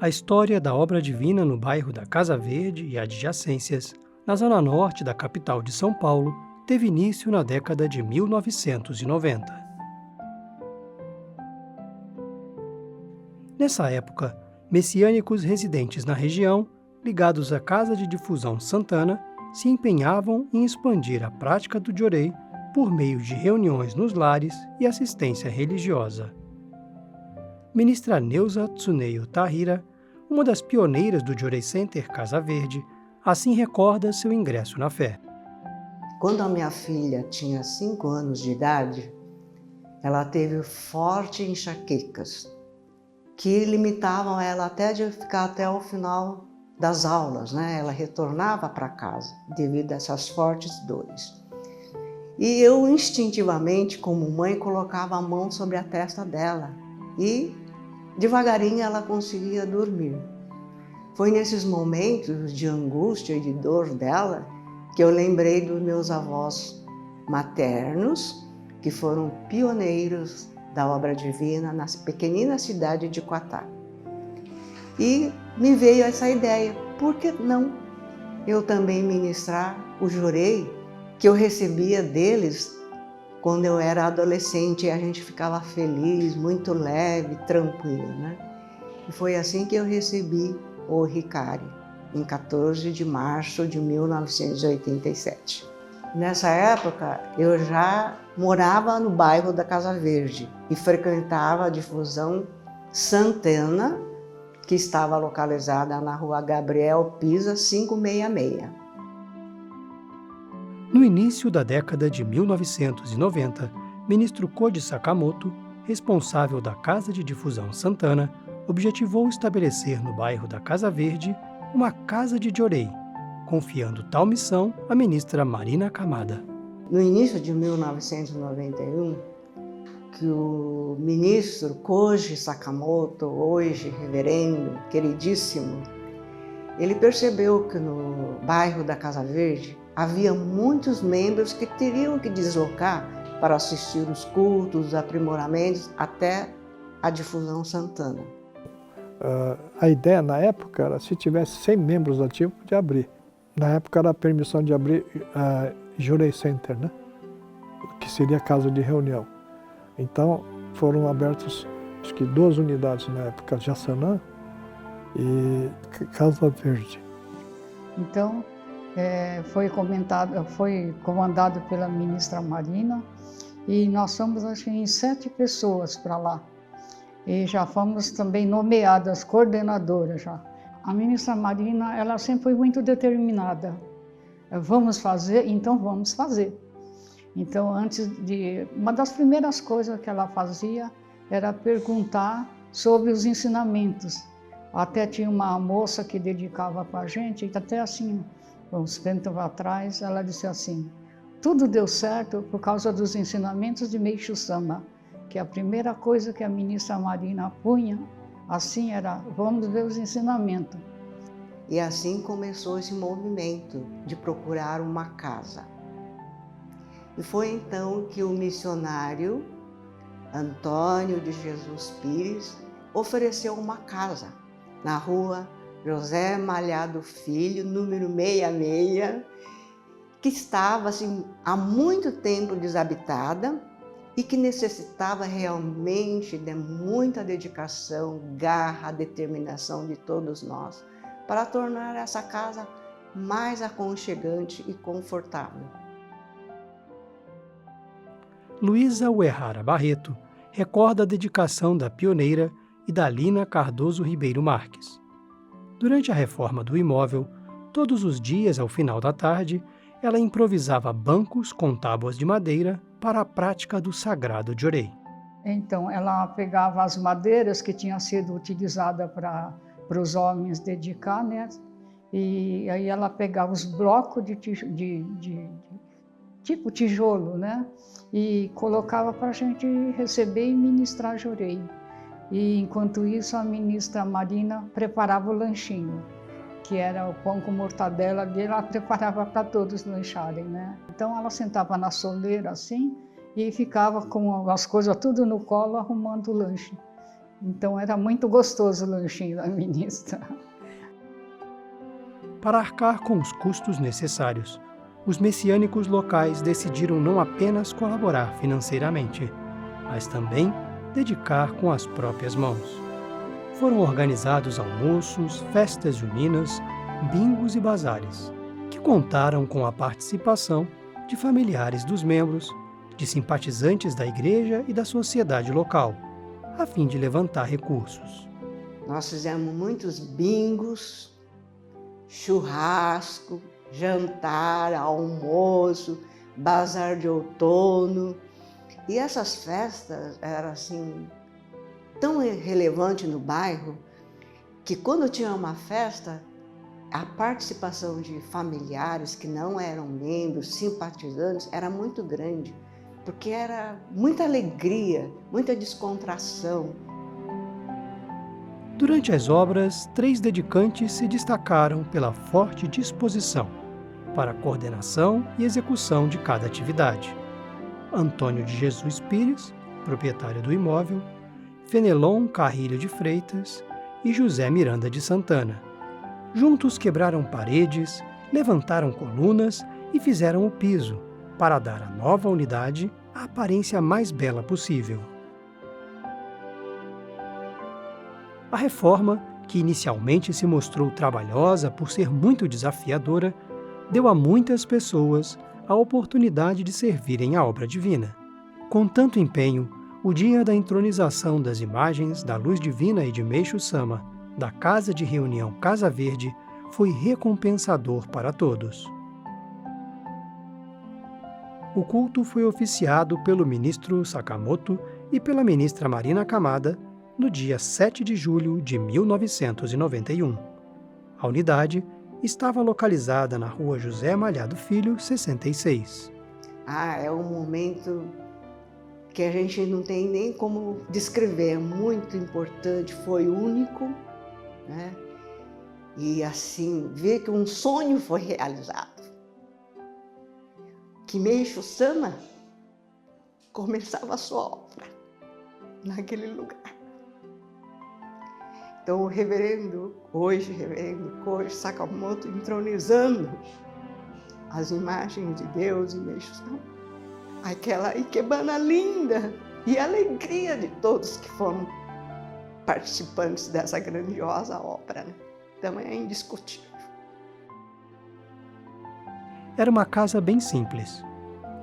A história da obra divina no bairro da Casa Verde e adjacências, na zona norte da capital de São Paulo, teve início na década de 1990. Nessa época, messiânicos residentes na região, ligados à Casa de Difusão Santana, se empenhavam em expandir a prática do Jorei por meio de reuniões nos lares e assistência religiosa. Ministra Neuza Tsuneyo Tahira, uma das pioneiras do Jorei Center Casa Verde, assim recorda seu ingresso na fé. Quando a minha filha tinha 5 anos de idade, ela teve fortes enxaquecas, que limitavam ela até de ficar até o final das aulas, né? Ela retornava para casa devido a essas fortes dores. E eu instintivamente, como mãe, colocava a mão sobre a testa dela e devagarinho ela conseguia dormir. Foi nesses momentos de angústia e de dor dela que eu lembrei dos meus avós maternos, que foram pioneiros da obra divina na pequenina cidade de Quatá. E me veio essa ideia, por que não eu também ministrar o Jorei que eu recebia deles quando eu era adolescente e a gente ficava feliz, muito leve, tranquilo, né? E foi assim que eu recebi o Hikari, em 14 de março de 1987. Nessa época, eu já morava no bairro da Casa Verde e frequentava a Difusão Santana, que estava localizada na rua Gabriel Pisa, 566. No início da década de 1990, ministro Koji Sakamoto, responsável da Casa de Difusão Santana, objetivou estabelecer no bairro da Casa Verde uma casa de Jorei, confiando tal missão à ministra Marina Kamada. No início de 1991, que o ministro Koji Sakamoto, hoje reverendo, queridíssimo, ele percebeu que no bairro da Casa Verde havia muitos membros que teriam que deslocar para assistir os cultos, os aprimoramentos, até a Difusão Santana. A ideia na época era, se tivesse 100 membros ativos, podia abrir. Na época era a permissão de abrir Jorei Center, né? Que seria casa de reunião. Então foram abertos, acho que 2 unidades na época, Jaçanã e Casa Verde. Então foi comandado pela ministra Marina e nós fomos, acho que, em 7 pessoas para lá. E já fomos também nomeadas coordenadoras já. A ministra Marina, ela sempre foi muito determinada. Vamos fazer, então vamos fazer. Então, uma das primeiras coisas que ela fazia era perguntar sobre os ensinamentos. Até tinha uma moça que dedicava para a gente, até assim, uns tempos atrás, ela disse assim: tudo deu certo por causa dos ensinamentos de Meishu Sama, que a primeira coisa que a ministra Marina punha, assim, era: vamos ver os ensinamentos. E assim começou esse movimento de procurar uma casa. E foi então que o missionário Antônio de Jesus Pires ofereceu uma casa na rua José Malhado Filho, número 66, que estava assim, há muito tempo desabitada e que necessitava realmente de muita dedicação, garra, determinação de todos nós para tornar essa casa mais aconchegante e confortável. Luísa Uehara Barreto recorda a dedicação da pioneira e da Lina Cardoso Ribeiro Marques. Durante a reforma do imóvel, todos os dias ao final da tarde, ela improvisava bancos com tábuas de madeira para a prática do sagrado Jorei. Então, ela pegava as madeiras que tinham sido utilizadas para os homens dedicar, né? E aí ela pegava os blocos de tipo tijolo, né? E colocava para a gente receber e ministrar Jorei. E enquanto isso, a ministra Marina preparava o lanchinho, que era o pão com mortadela dele, ela preparava para todos lancharem, né? Então ela sentava na soleira assim e ficava com as coisas tudo no colo arrumando o lanche. Então era muito gostoso o lanchinho da ministra. Para arcar com os custos necessários, os messiânicos locais decidiram não apenas colaborar financeiramente, mas também dedicar com as próprias mãos. Foram organizados almoços, festas juninas, bingos e bazares, que contaram com a participação de familiares dos membros, de simpatizantes da igreja e da sociedade local, a fim de levantar recursos. Nós fizemos muitos bingos, churrasco, jantar, almoço, bazar de outono. E essas festas eram assim tão relevantes no bairro que quando tinha uma festa, a participação de familiares que não eram membros, simpatizantes, era muito grande, porque era muita alegria, muita descontração. Durante as obras, 3 dedicantes se destacaram pela forte disposição para a coordenação e execução de cada atividade. Antônio de Jesus Pires, proprietário do imóvel, Fenelon Carrilho de Freitas e José Miranda de Santana. Juntos quebraram paredes, levantaram colunas e fizeram o piso, para dar à nova unidade a aparência mais bela possível. A reforma, que inicialmente se mostrou trabalhosa por ser muito desafiadora, deu a muitas pessoas a oportunidade de servirem à obra divina. Com tanto empenho, o dia da entronização das imagens da Luz Divina e de Meixo Sama, da Casa de Reunião Casa Verde, foi recompensador para todos. O culto foi oficiado pelo ministro Sakamoto e pela ministra Marina Kamada no dia 7 de julho de 1991. A unidade estava localizada na rua José Malhado Filho, 66. É um momento que a gente não tem nem como descrever, é muito importante, foi único, né? E assim, ver que um sonho foi realizado. Que Meixo Sama começava a sua obra naquele lugar. Então o reverendo Koji Sakamoto entronizando as imagens de Deus e Meixo Sama. Aquela ikebana linda e a alegria de todos que foram participantes dessa grandiosa obra, né? Então é indiscutível. Era uma casa bem simples.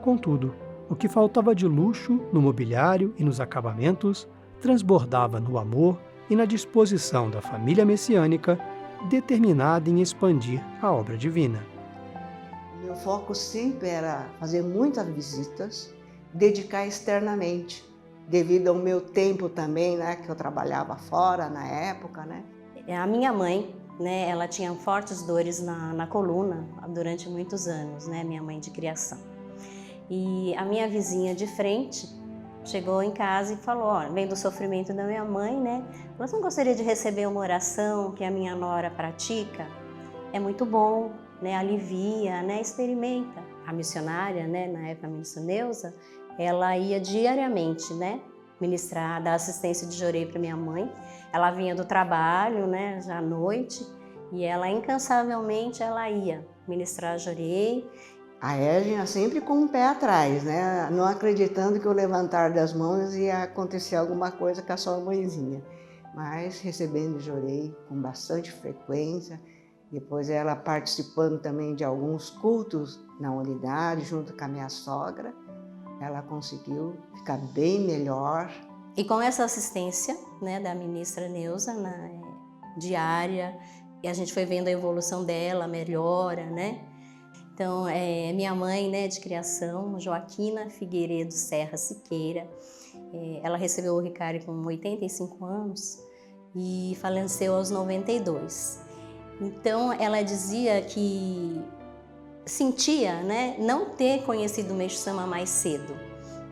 Contudo, o que faltava de luxo no mobiliário e nos acabamentos transbordava no amor e na disposição da família messiânica, determinada em expandir a obra divina. Meu foco sempre era fazer muitas visitas, dedicar externamente, devido ao meu tempo também, né, que eu trabalhava fora na época, né? A minha mãe, né, ela tinha fortes dores na coluna durante muitos anos, né, minha mãe de criação. E a minha vizinha de frente chegou em casa e falou, ó, vendo o sofrimento da minha mãe, né, você não gostaria de receber uma oração que a minha nora pratica? É muito bom, né, alivia, né, experimenta. A missionária, né, na época a ministra Neuza, ela ia diariamente, né, ministrar, dar assistência de jorei para minha mãe. Ela vinha do trabalho, né, já à noite, e ela incansavelmente ela ia ministrar jorei. A Edna sempre com o pé atrás, né, não acreditando que o levantar das mãos ia acontecer alguma coisa com a sua mãezinha, mas recebendo jorei com bastante frequência. Depois ela participando também de alguns cultos na unidade, junto com a minha sogra, ela conseguiu ficar bem melhor. E com essa assistência, né, da ministra Neuza, diária, e a gente foi vendo a evolução dela, a melhora, né? Então, minha mãe, né, de criação, Joaquina Figueiredo Serra Siqueira, ela recebeu o Ricário com 85 anos e faleceu aos 92. Então, ela dizia que sentia, né, não ter conhecido o Meixo Sama mais cedo,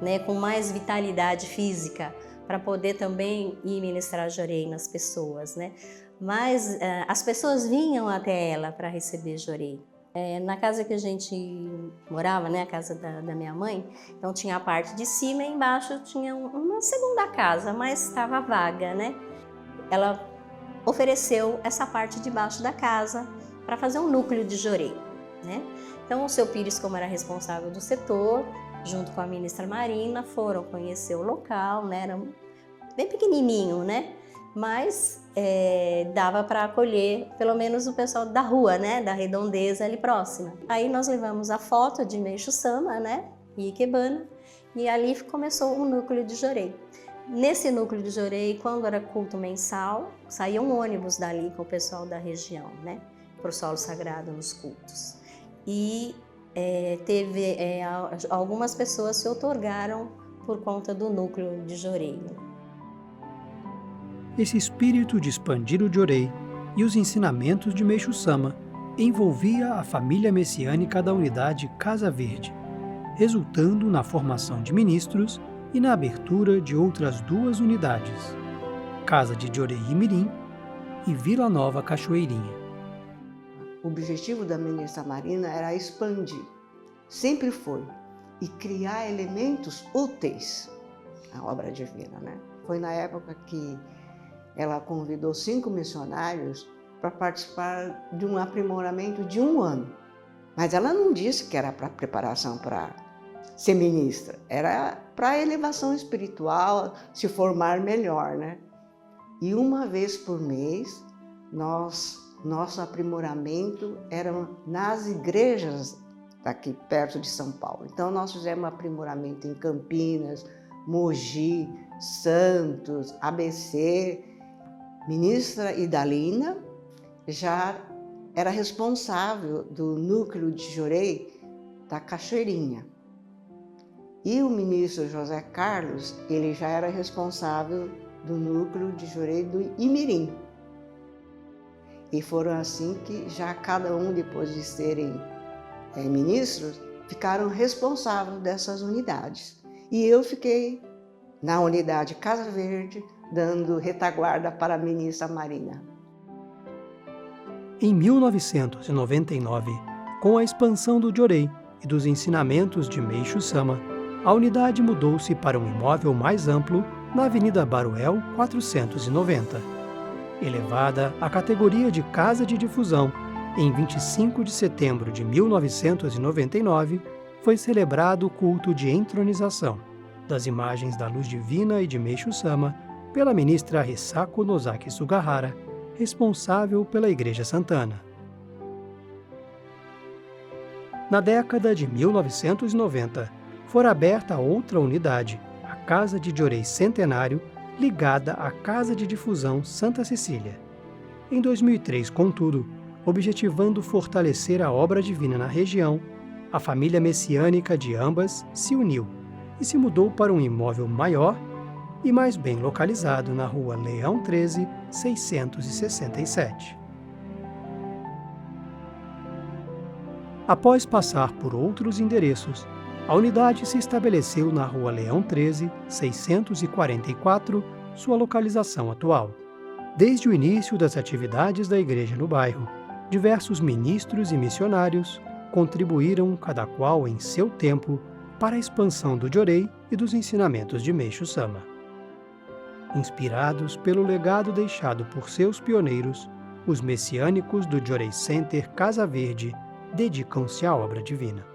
né, com mais vitalidade física, para poder também ir ministrar jorei nas pessoas, né? Mas as pessoas vinham até ela para receber jorei. Na casa que a gente morava, né, a casa da minha mãe, então tinha a parte de cima e embaixo tinha uma segunda casa, mas estava vaga, né? Ela ofereceu essa parte de baixo da casa para fazer um núcleo de jorei, né? Então o seu Pires, como era responsável do setor, junto com a ministra Marina, foram conhecer o local, né? Era bem pequenininho, né? Mas dava para acolher pelo menos o pessoal da rua, né? Da redondeza ali próxima. Aí nós levamos a foto de Meixo Sama, né? E Ikebana, e ali começou o núcleo de jorei. Nesse núcleo de jorei, quando era culto mensal, saía um ônibus dali com o pessoal da região, né? Para o solo sagrado nos cultos. E algumas pessoas se outorgaram por conta do núcleo de jorei. Esse espírito de expandir o jorei e os ensinamentos de Meixo Sama envolvia a família messiânica da unidade Casa Verde, resultando na formação de ministros e na abertura de outras 2 unidades, Casa de Jorei Imirim e Vila Nova Cachoeirinha. O objetivo da ministra Marina era expandir, sempre foi, e criar elementos úteis à obra divina, né? Foi na época que ela convidou 5 missionários para participar de um aprimoramento de 1 ano. Mas ela não disse que era para preparação para ser ministra, era para elevação espiritual, se formar melhor, né? E uma vez por mês, nosso aprimoramento era nas igrejas daqui perto de São Paulo. Então nós fizemos aprimoramento em Campinas, Mogi, Santos, ABC. Ministra Idalina já era responsável do núcleo de jorei da Cachoeirinha. E o ministro José Carlos, ele já era responsável do núcleo de jorei do Imirim. E foram assim que já cada um, depois de serem ministros, ficaram responsáveis dessas unidades. E eu fiquei na unidade Casa Verde, dando retaguarda para a ministra Marina. Em 1999, com a expansão do jorei e dos ensinamentos de Meixo Sama, a unidade mudou-se para um imóvel mais amplo na Avenida Baruel 490. Elevada à categoria de Casa de Difusão, em 25 de setembro de 1999, foi celebrado o culto de entronização das imagens da Luz Divina e de Meixo Sama pela ministra Hisako Nozaki Sugahara, responsável pela Igreja Santana. Na década de 1990, fora aberta outra unidade, a Casa de Jorei Centenário, ligada à Casa de Difusão Santa Cecília. Em 2003, contudo, objetivando fortalecer a obra divina na região, a família messiânica de ambas se uniu e se mudou para um imóvel maior e mais bem localizado na Rua Leão 13, 667. Após passar por outros endereços, a unidade se estabeleceu na Rua Leão 13, 644, sua localização atual. Desde o início das atividades da igreja no bairro, diversos ministros e missionários contribuíram, cada qual em seu tempo, para a expansão do jorei e dos ensinamentos de Meixo Sama. Inspirados pelo legado deixado por seus pioneiros, os messiânicos do Jorei Center Casa Verde dedicam-se à obra divina.